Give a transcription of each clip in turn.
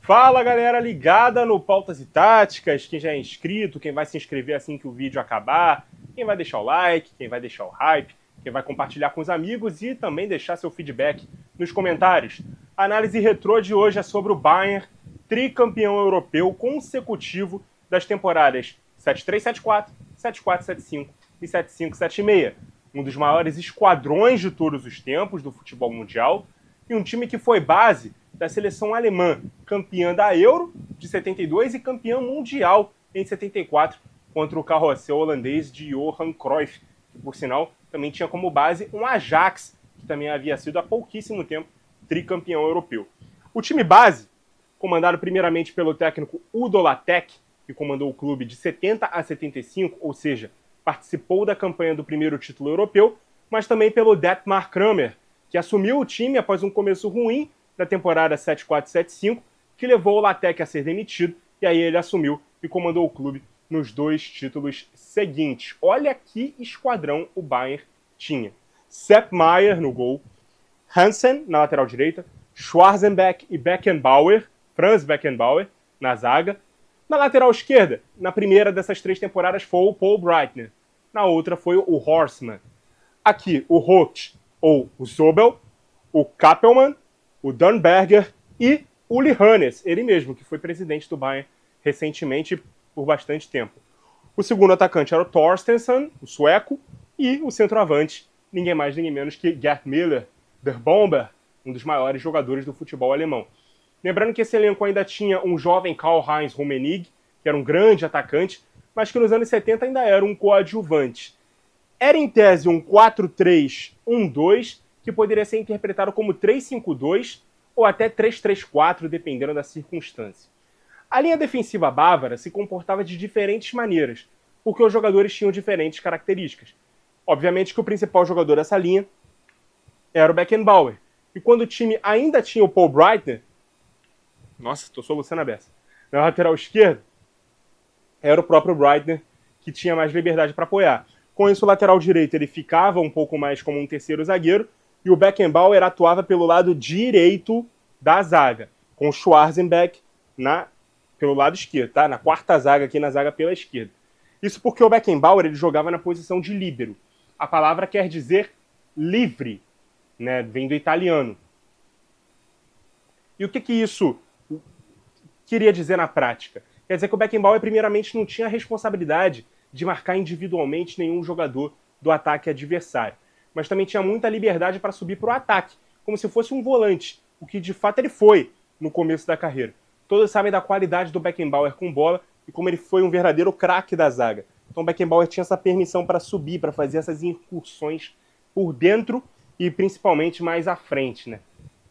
Fala, galera ligada no Pautas e Táticas, quem já é inscrito, quem vai se inscrever assim que o vídeo acabar, quem vai deixar o like, quem vai deixar o hype, quem vai compartilhar com os amigos e também deixar seu feedback nos comentários. A análise retrô de hoje é sobre o Bayern, tricampeão europeu consecutivo das temporadas 73-74, 74-75 e 75-76. Um dos maiores esquadrões de todos os tempos do futebol mundial e um time que foi base da seleção alemã, campeã da Euro de 72 e campeã mundial em 74 contra o carrossel holandês de Johan Cruyff, que por sinal também tinha como base um Ajax, que também havia sido há pouquíssimo tempo tricampeão europeu. O time base, comandado primeiramente pelo técnico Udo Lattek, que comandou o clube de 70 a 75, ou seja, participou da campanha do primeiro título europeu, mas também pelo Dietmar Kramer, que assumiu o time após um começo ruim da temporada 74-75, que levou o Lattek a ser demitido, e aí ele assumiu e comandou o clube nos dois títulos seguintes. Olha que esquadrão o Bayern tinha. Sepp Maier no gol, Hansen na lateral direita, Schwarzenbeck e Beckenbauer, Franz Beckenbauer, na zaga. Na lateral esquerda, na primeira dessas três temporadas, foi o Paul Breitner. Na outra foi o Horstmann. Aqui, o Roth ou o Zobel, o Kappelmann, o Durnberger e o Uli Hoeneß, ele mesmo, que foi presidente do Bayern recentemente por bastante tempo. O segundo atacante era o Torstensson, o sueco, e o centroavante, ninguém mais, ninguém menos que Gerd Müller, der Bomber, um dos maiores jogadores do futebol alemão. Lembrando que esse elenco ainda tinha um jovem Karl-Heinz Rummenigge, que era um grande atacante, mas que nos anos 70 ainda era um coadjuvante. Era em tese um 4-3-1-2, que poderia ser interpretado como 3-5-2 ou até 3-3-4, dependendo da circunstância. A linha defensiva bávara se comportava de diferentes maneiras, porque os jogadores tinham diferentes características. Obviamente que o principal jogador dessa linha era o Beckenbauer. E quando o time ainda tinha o Paul Breitner, nossa, estou soluçando a beça, na lateral esquerda, era o próprio Breitner que tinha mais liberdade para apoiar. Com isso, o lateral direito ele ficava um pouco mais como um terceiro zagueiro, e o Beckenbauer atuava pelo lado direito da zaga, com o Schwarzenbeck pelo lado esquerdo, tá? Na quarta zaga, aqui na zaga pela esquerda. Isso porque o Beckenbauer ele jogava na posição de líbero. A palavra quer dizer livre, né? Vem do italiano. E o que isso queria dizer na prática? Quer dizer que o Beckenbauer, primeiramente, não tinha a responsabilidade de marcar individualmente nenhum jogador do ataque adversário, mas também tinha muita liberdade para subir para o ataque, como se fosse um volante, o que de fato ele foi no começo da carreira. Todos sabem da qualidade do Beckenbauer com bola e como ele foi um verdadeiro craque da zaga. Então o Beckenbauer tinha essa permissão para subir, para fazer essas incursões por dentro e principalmente mais à frente, né,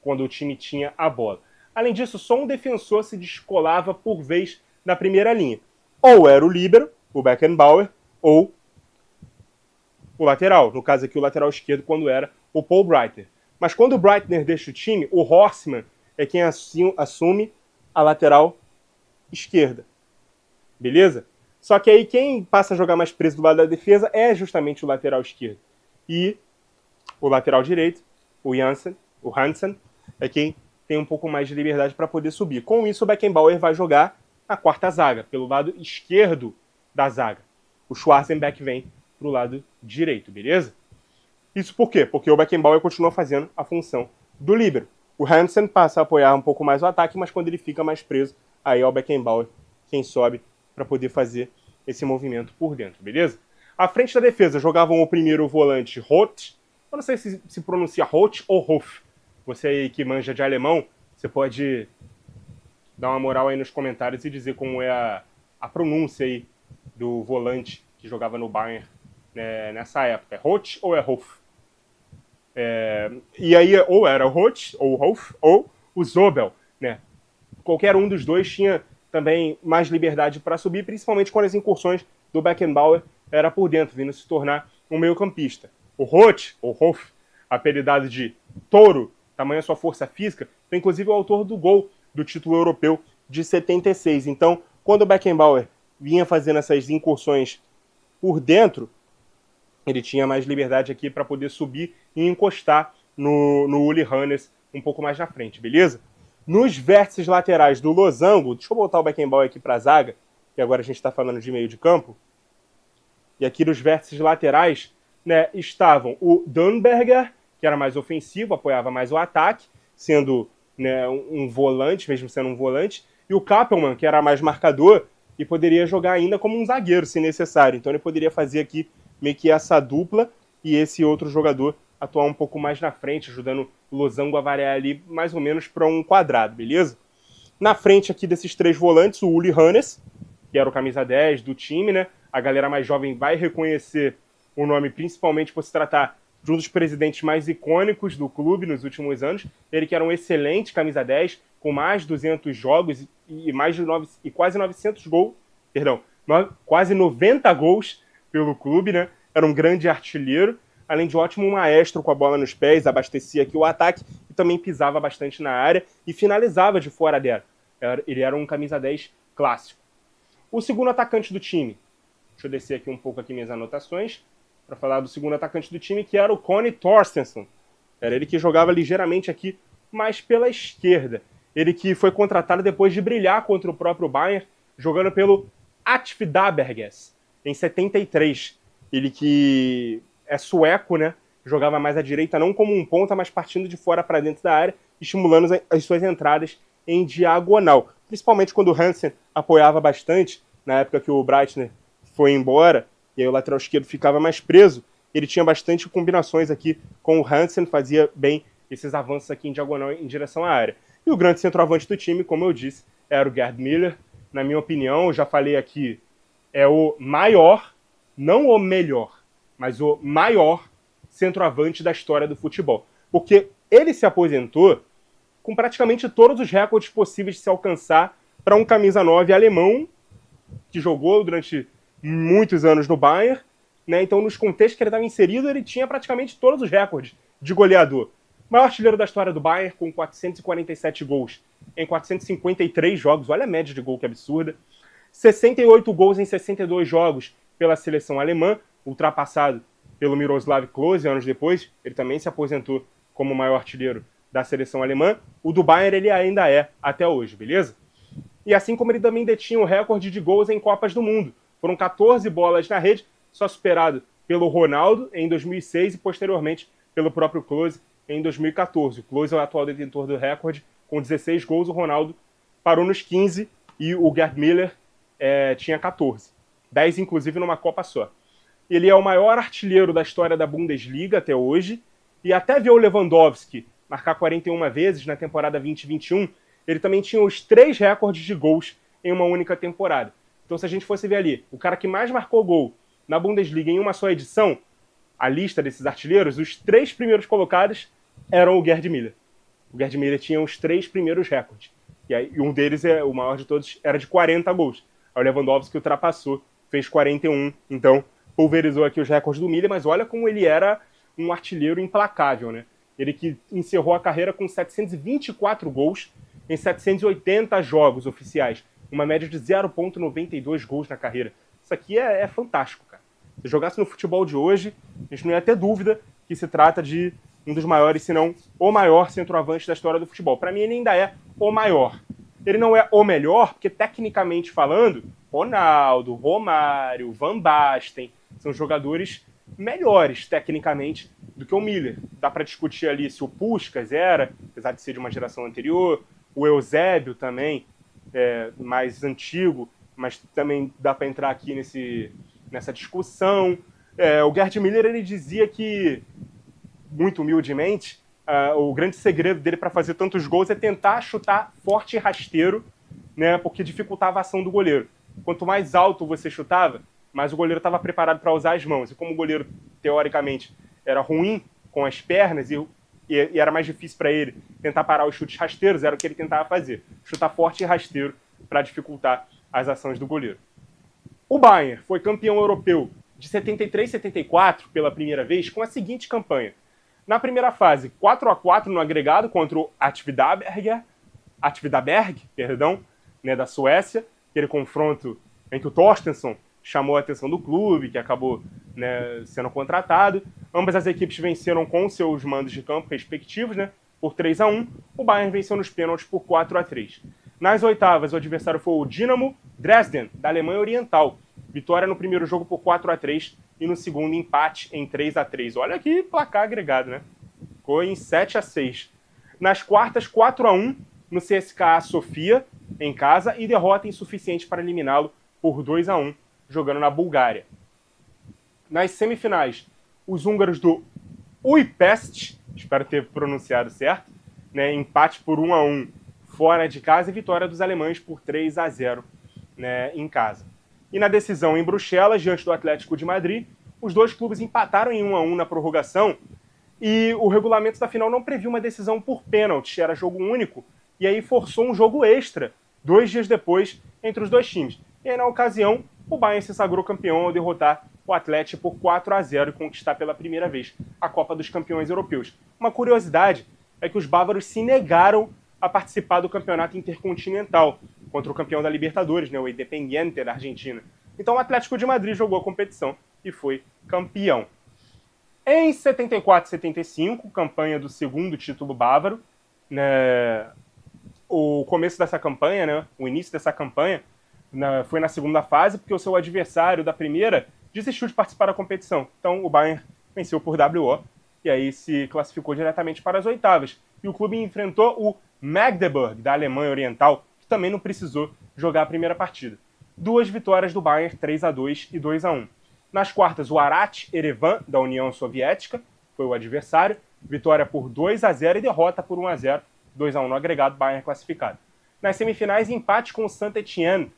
quando o time tinha a bola. Além disso, só um defensor se descolava por vez na primeira linha. Ou era o líbero, o Beckenbauer, ou o lateral, no caso aqui o lateral esquerdo, quando era o Paul Breitner. Mas quando o Breitner deixa o time, o Horstmann é quem assume a lateral esquerda. Beleza? Só que aí quem passa a jogar mais preso do lado da defesa é justamente o lateral esquerdo. E o lateral direito, o Hansen, é quem tem um pouco mais de liberdade para poder subir. Com isso, o Beckenbauer vai jogar na quarta zaga, pelo lado esquerdo da zaga. O Schwarzenbeck vem para o lado direito, beleza? Isso por quê? Porque o Beckenbauer continua fazendo a função do líbero. O Hansen passa a apoiar um pouco mais o ataque, mas quando ele fica mais preso, aí é o Beckenbauer quem sobe para poder fazer esse movimento por dentro, beleza? À frente da defesa jogavam o primeiro volante Roth, eu não sei se pronuncia Roth ou Hof. Você aí que manja de alemão, você pode dar uma moral aí nos comentários e dizer como é a pronúncia aí do volante que jogava no Bayern, né, nessa época. É Roth ou é Hof? E aí ou era o Roth, ou o Hof, ou o Zobel, né? Qualquer um dos dois tinha também mais liberdade para subir, principalmente quando as incursões do Beckenbauer era por dentro, vindo se tornar um meio-campista. O Roth, ou Hof, apelidado de Touro, tamanha sua força física, foi inclusive o autor do gol do título europeu de 76. Então, quando o Beckenbauer vinha fazendo essas incursões por dentro, ele tinha mais liberdade aqui para poder subir e encostar no Uli Hoeneß um pouco mais na frente, beleza? Nos vértices laterais do losango, deixa eu botar o Beckenbauer aqui para a zaga, que agora a gente está falando de meio de campo. E aqui nos vértices laterais, né, estavam o Dunberger, que era mais ofensivo, apoiava mais o ataque, sendo, né, um volante, mesmo sendo um volante, e o Kappelmann, que era mais marcador e poderia jogar ainda como um zagueiro, se necessário. Então ele poderia fazer aqui meio que essa dupla e esse outro jogador atuar um pouco mais na frente, ajudando o losango a variar ali mais ou menos para um quadrado, beleza? Na frente aqui desses três volantes, o Uli Hoeneß, que era o camisa 10 do time, né? A galera mais jovem vai reconhecer o nome principalmente por se tratar de um dos presidentes mais icônicos do clube nos últimos anos. Ele que era um excelente camisa 10, com mais de 200 jogos e quase 900 gols, quase 90 gols pelo clube, né? Era um grande artilheiro, além de ótimo maestro com a bola nos pés, abastecia aqui o ataque e também pisava bastante na área e finalizava de fora dela. Ele era um camisa 10 clássico. O segundo atacante do time, deixa eu descer aqui um pouco aqui minhas anotações, para falar do segundo atacante do time, que era o Conny Thorstensson. Era ele que jogava ligeiramente aqui, mais pela esquerda. Ele que foi contratado depois de brilhar contra o próprio Bayern, jogando pelo Atvdaberges, em 73. Ele que é sueco, né? Jogava mais à direita, não como um ponta, mas partindo de fora para dentro da área, estimulando as suas entradas em diagonal. Principalmente quando o Hansen apoiava bastante, na época que o Breitner foi embora, e aí o lateral esquerdo ficava mais preso, ele tinha bastante combinações aqui com o Hansen, fazia bem esses avanços aqui em diagonal em direção à área. E o grande centroavante do time, como eu disse, era o Gerd Müller. Na minha opinião, eu já falei aqui, é o maior, não o melhor, mas o maior centroavante da história do futebol. Porque ele se aposentou com praticamente todos os recordes possíveis de se alcançar para um camisa 9 alemão que jogou durante muitos anos no Bayern, né? Então, nos contextos que ele estava inserido, ele tinha praticamente todos os recordes de goleador. Maior artilheiro da história do Bayern, com 447 gols em 453 jogos. Olha a média de gol, que absurda. 68 gols em 62 jogos pela seleção alemã, ultrapassado pelo Miroslav Klose anos depois. Ele também se aposentou como o maior artilheiro da seleção alemã. O do Bayern ele ainda é até hoje, beleza? E assim como ele também detinha o recorde de gols em Copas do Mundo. Foram 14 bolas na rede, só superado pelo Ronaldo em 2006 e posteriormente pelo próprio Klose em 2014. O Klose é o atual detentor do recorde, com 16 gols. O Ronaldo parou nos 15 e o Gerd Müller tinha 14. 10, inclusive, numa Copa só. Ele é o maior artilheiro da história da Bundesliga até hoje. E até ver o Lewandowski marcar 41 vezes na temporada 2021, ele também tinha os 3 recordes de gols em uma única temporada. Então, se a gente fosse ver ali, o cara que mais marcou gol na Bundesliga em uma só edição, a lista desses artilheiros, os 3 primeiros colocados eram o Gerd Müller. O Gerd Müller tinha os 3 primeiros recordes. E um deles, o maior de todos, era de 40 gols. O Lewandowski ultrapassou, fez 41. Então, pulverizou aqui os recordes do Müller, mas olha como ele era um artilheiro implacável, né? Ele que encerrou a carreira com 724 gols em 780 jogos oficiais. Uma média de 0,92 gols na carreira. Isso aqui é fantástico, cara. Se jogasse no futebol de hoje, a gente não ia ter dúvida que se trata de um dos maiores, se não o maior centroavante da história do futebol. Para mim, ele ainda é o maior. Ele não é o melhor, porque tecnicamente falando, Ronaldo, Romário, Van Basten, são jogadores melhores tecnicamente do que o Müller. Dá para discutir ali se o Puskás era, apesar de ser de uma geração anterior, o Eusébio também, mais antigo, mas também dá para entrar aqui nessa discussão. O Gerd Müller, ele dizia que, muito humildemente, o grande segredo dele para fazer tantos gols é tentar chutar forte e rasteiro, né, porque dificultava a ação do goleiro. Quanto mais alto você chutava, mais o goleiro estava preparado para usar as mãos. E como o goleiro, teoricamente, era ruim com as pernas e era mais difícil para ele tentar parar os chutes rasteiros, era o que ele tentava fazer. Chutar forte e rasteiro para dificultar as ações do goleiro. O Bayern foi campeão europeu de 73 e 74 pela primeira vez com a seguinte campanha. Na primeira fase, 4-4 no agregado contra o Atvdaberg, né, da Suécia, aquele confronto em que o Thorstensson chamou a atenção do clube, que acabou, né, sendo contratado. Ambas as equipes venceram com seus mandos de campo respectivos, né? por 3-1. O Bayern venceu nos pênaltis por 4-3. Nas oitavas, o adversário foi o Dynamo Dresden, da Alemanha Oriental. Vitória no primeiro jogo por 4-3 e no segundo empate em 3-3. Olha que placar agregado, né? Ficou em 7-6. Nas quartas, 4-1 no CSKA Sofia, em casa, e derrota insuficiente para eliminá-lo por 2-1, jogando na Bulgária. Nas semifinais, os húngaros do Újpest, espero ter pronunciado certo, né, empate por 1-1 fora de casa e vitória dos alemães por 3-0, né, em casa. E na decisão em Bruxelas, diante do Atlético de Madrid, os dois clubes empataram em 1-1 na prorrogação e o regulamento da final não previa uma decisão por pênalti, era jogo único, e aí forçou um jogo extra 2 dias depois entre os dois times. E aí, na ocasião, o Bayern se sagrou campeão ao derrotar o Atlético por 4-0 e conquistar pela primeira vez a Copa dos Campeões Europeus. Uma curiosidade é que os bávaros se negaram a participar do campeonato intercontinental contra o campeão da Libertadores, né, o Independiente da Argentina. Então o Atlético de Madrid jogou a competição e foi campeão. Em 74 e 75, campanha do segundo título bávaro, né, o começo dessa campanha, né, o início dessa campanha, foi na segunda fase, porque o seu adversário da primeira desistiu de participar da competição. Então o Bayern venceu por WO e aí se classificou diretamente para as oitavas. E o clube enfrentou o Magdeburg, da Alemanha Oriental, que também não precisou jogar a primeira partida. 2 vitórias do Bayern, 3-2 e 2-1. Nas quartas, o Arat Erevan, da União Soviética, foi o adversário. Vitória por 2-0 e derrota por 1-0. 2-1 no agregado, Bayern classificado. Nas semifinais, empate com o Saint-Étienne,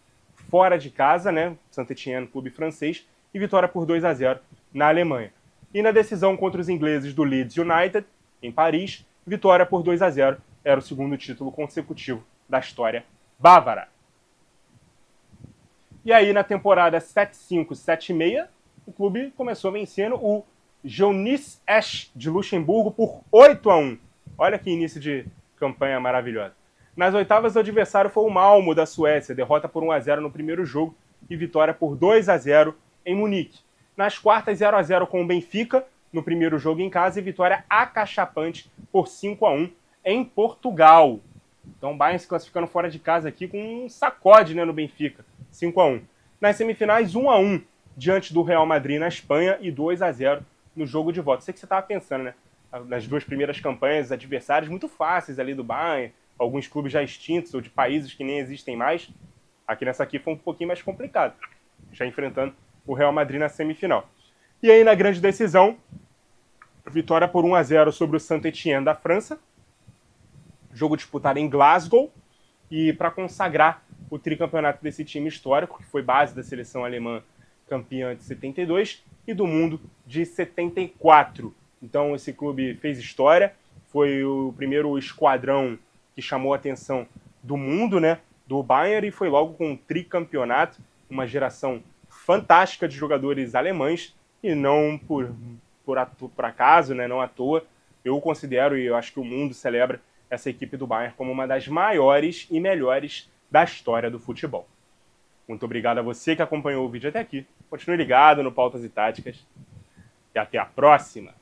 fora de casa, né? Saint-Étienne, clube francês, e vitória por 2-0 na Alemanha. E na decisão contra os ingleses do Leeds United, em Paris, vitória por 2-0. Era o segundo título consecutivo da história bávara. E aí, na temporada 7-5, 7-6, o clube começou vencendo o Jeunesse Esch de Luxemburgo por 8-1. Olha que início de campanha maravilhosa. Nas oitavas, o adversário foi o Malmo, da Suécia, derrota por 1-0 no primeiro jogo e vitória por 2-0 em Munique. Nas quartas, 0-0 com o Benfica, no primeiro jogo em casa, e vitória acachapante por 5-1 em Portugal. Então o Bayern se classificando fora de casa aqui com um sacode, né, no Benfica, 5-1. Nas semifinais, 1-1 diante do Real Madrid na Espanha e 2-0 no jogo de volta. Sei que você estava pensando, né? Nas duas primeiras campanhas, adversários muito fáceis ali do Bayern, alguns clubes já extintos ou de países que nem existem mais. Aqui nessa aqui foi um pouquinho mais complicado, já enfrentando o Real Madrid na semifinal. E aí na grande decisão, vitória por 1-0 sobre o Saint-Étienne da França, jogo disputado em Glasgow, e para consagrar o tricampeonato desse time histórico, que foi base da seleção alemã campeã de 72 e do mundo de 74. Então esse clube fez história, foi o primeiro esquadrão que chamou a atenção do mundo, né, do Bayern, e foi logo com um tricampeonato, uma geração fantástica de jogadores alemães, e não por acaso, né, não à toa, eu considero, e eu acho que o mundo celebra essa equipe do Bayern como uma das maiores e melhores da história do futebol. Muito obrigado a você que acompanhou o vídeo até aqui. Continue ligado no Pautas e Táticas. E até a próxima!